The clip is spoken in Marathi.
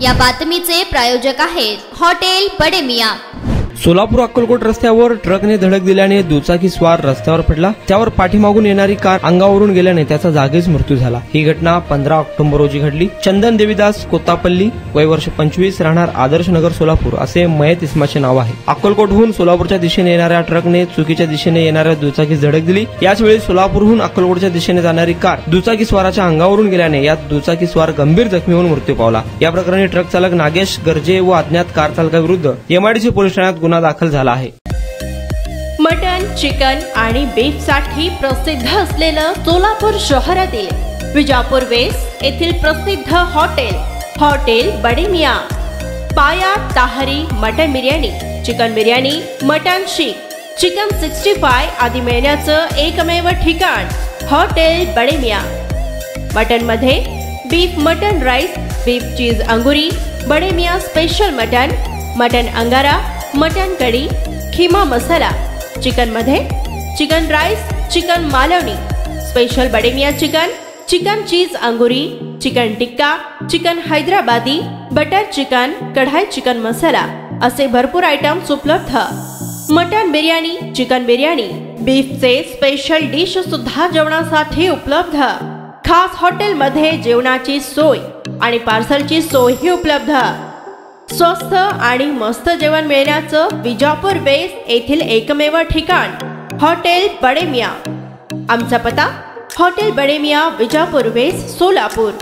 या बातमीचे प्रायोजक आहेत हॉटेल बडे मियां। सोलापूर अक्कलकोट रस्त्यावर ट्रकने धडक दिल्याने दुचाकी स्वार रस्त्यावर पडला। त्यावर पाठीमागून येणारी कार अंगावरून गेल्याने त्याचा जागीच मृत्यू झाला। ही घटना 15 ऑक्टोबर रोजी घडली। चंदन देवीदास कोतापल्ली, वय वर्ष 25, राहणार आदर्श नगर सोलापूर असे मयत इस्माचे नाव आहे। अक्कलकोटहून सोलापूरच्या दिशेने येणाऱ्या ट्रकने चुकीच्या दिशेने येणाऱ्या दुचाकीस धडक दिली। याच वेळी सोलापूरहून अक्कलकोटच्या दिशेने जाणारी कार दुचाकी स्वाराच्या अंगावरून गेल्याने यात दुचाकी स्वार गंभीर जखमी होऊन मृत्यू पावला। या प्रकरणी ट्रक चालक नागेश गर्जे व अज्ञात कार चालकाविरुद्ध एमआयडीसी पोलीस ठाण्यात गुन्हा दाखल झाला आहे। मटन, चिकन आणि बीफ साठी प्रसिद्ध असलेलं सोलापूर शहरातील विजापूर वेस्ट येथील प्रसिद्ध हॉटेल बडे मियां। पाया ताहरी mutton biryani, chicken biryani, mutton शीख, चिकन 65 आदी मिळण्याचं एकमेव ठिकाण हॉटेल बडे मियां। मटन मध्ये beef mutton rice, beef cheese अंगुरी, Bade Miyan special mutton, mutton अंगारा, मटन कढी, खीमा मसाला। चिकन मध्ये chicken rice, chicken Malvani, special Bade Miyan chicken, chicken cheese अंगुरी, chicken tikka, chicken Hyderabadi, butter chicken, kadhai chicken masala असे भरपूर आयटम्स उपलब्ध। मटन बिर्याणी, चिकन बिर्याणी, बीफचे स्पेशल डिश सुद्धा जेवणासाठी उपलब्ध। खास हॉटेल मध्ये जेवणाची सोय आणि पार्सलची सोयही उपलब्ध। स्वस्त आणि मस्त जेवण मिळण्याचं विजापूर वेस्ट येथील एकमेव ठिकाण हॉटेल बडे मियां। आमचा पत्ता हॉटेल बडे मियां, विजापूर वेस्ट, सोलापूर।